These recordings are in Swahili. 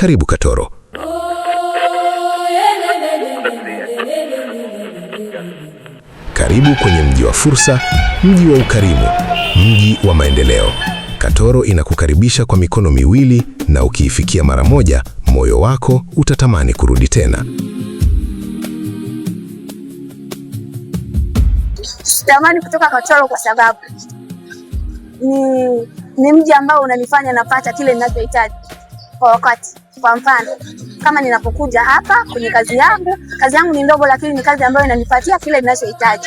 Karibu Katoro. Karibu kwenye mji wa fursa, mji wa ukarimu, mji wa maendeleo. Katoro inakukaribisha kwa mikono miwili, na ukiifikia mara moja, moyo wako utatamani kurudi tena. Sitamani kutoka Katoro kwa sababu ni mji ambao unanifanya napata kile ninachohitaji kwa wakati. Kwa mfano, kama ninapokuja hapa kwenye kazi yangu ni ndogo, lakini ni kazi ambayo inanipatia kile ninachohitaji.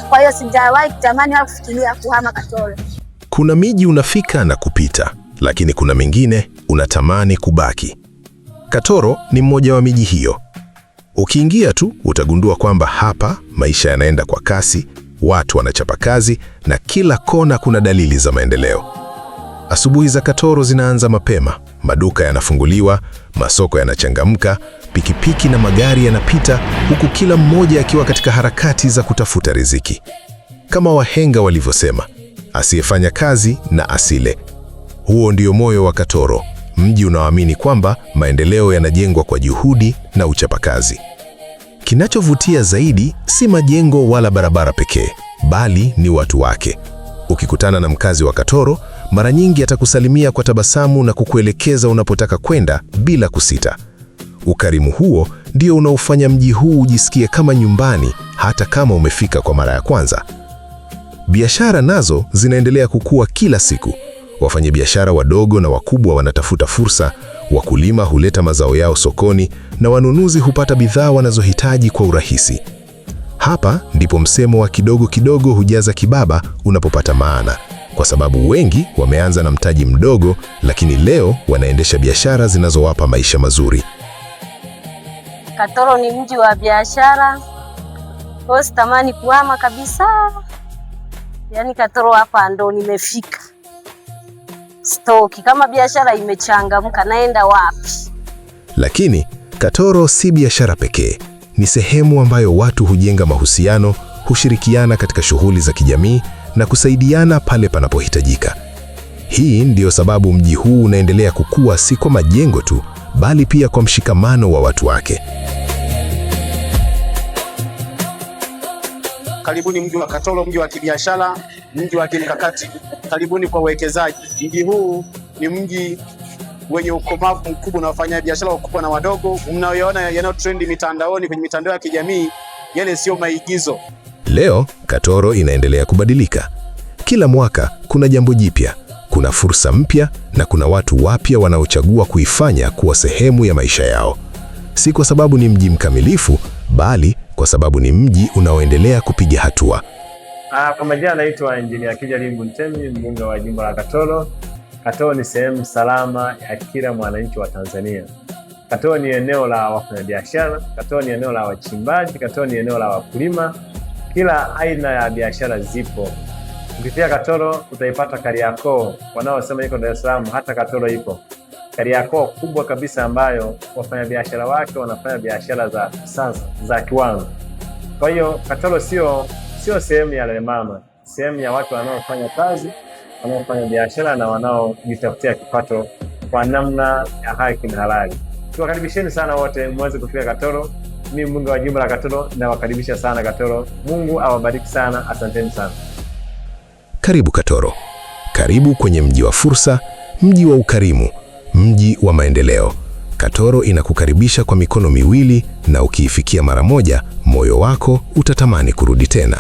Kwa hiyo sijawahi kutamani au kufikiria kuhama Katoro. Kuna miji unafika na kupita, lakini kuna mingine unatamani kubaki. Katoro ni mmoja wa miji hiyo. Ukiingia tu utagundua kwamba hapa maisha yanaenda kwa kasi, watu wanachapa kazi na kila kona kuna dalili za maendeleo. Asubuhi za Katoro zinaanza mapema, maduka yanafunguliwa, masoko yanachangamka, pikipiki na magari yanapita, huku kila mmoja akiwa katika harakati za kutafuta riziki. Kama wahenga walivyosema, asiyefanya kazi na asile. Huo ndio moyo wa Katoro, mji unaoamini kwamba maendeleo yanajengwa kwa juhudi na uchapakazi. Kinachovutia zaidi si majengo wala barabara pekee, bali ni watu wake. Ukikutana na mkazi wa Katoro, mara nyingi atakusalimia kwa tabasamu na kukuelekeza unapotaka kwenda bila kusita. Ukarimu huo ndio unaofanya mji huu ujisikie kama nyumbani, hata kama umefika kwa mara ya kwanza. Biashara nazo zinaendelea kukua kila siku. Wafanyabiashara wadogo na wakubwa wanatafuta fursa, wakulima huleta mazao yao sokoni na wanunuzi hupata bidhaa wanazohitaji kwa urahisi. Hapa ndipo msemo wa kidogo kidogo hujaza kibaba unapopata maana, kwa sababu wengi wameanza na mtaji mdogo, lakini leo wanaendesha biashara zinazowapa maisha mazuri. Katoro ni mji wa biashara, kwa sitamani kuhama kabisa. Yaani Katoro hapa ndo nimefika. Stoki kama biashara imechangamka, naenda wapi? Lakini Katoro si biashara pekee. Ni sehemu ambayo watu hujenga mahusiano, hushirikiana katika shughuli za kijamii na kusaidiana pale panapohitajika. Hii ndiyo sababu mji huu unaendelea kukua, si kwa majengo tu, bali pia kwa mshikamano wa watu wake. Karibuni mji wa Katoro, mji wa kibiashara, mji wa kimkakati. Karibuni kwa uwekezaji. Mji huu ni mji wenye ukomavu mkubwa na wafanya biashara wakubwa na wadogo. Mnayoona yanayo trendi mitandaoni, kwenye mitandao ya kijamii, yale sio maigizo. Leo Katoro inaendelea kubadilika. Kila mwaka kuna jambo jipya, kuna fursa mpya na kuna watu wapya wanaochagua kuifanya kuwa sehemu ya maisha yao. Si kwa sababu ni mji mkamilifu, bali kwa sababu ni mji unaoendelea kupiga hatua. Kwa majina naitwa Engineer Kijarimbu Ntemi, mbunge wa jimbo la Katoro. Katoro ni sehemu salama ya kila mwananchi wa Tanzania. Katoro ni eneo la wafanyabiashara, Katoro ni eneo la wachimbaji, Katoro ni eneo la wakulima. Kila aina ya biashara zipo. Ukifika Katoro utaipata Kariakoo, wanaosema iko Dar es Salaam, hata Katoro ipo. Kariakoo kubwa kabisa ambayo wafanyabiashara wake wanafanya biashara za sasa za kiwango. Kwa hiyo Katoro sio sehemu ya lemama, sehemu ya watu wanaofanya kazi, wanaofanya biashara na wanaojitafutia kipato kwa namna ya haki na halali. Tuwakaribisheni sana wote muweze kufika Katoro. Mimi mbunge wa jimbo la Katoro na wakaribisha sana Katoro. Mungu awabariki sana, asanteni sana. Karibu Katoro. Karibu kwenye mji wa fursa, mji wa ukarimu, mji wa maendeleo. Katoro inakukaribisha kwa mikono miwili, na ukiifikia mara moja, moyo wako utatamani kurudi tena.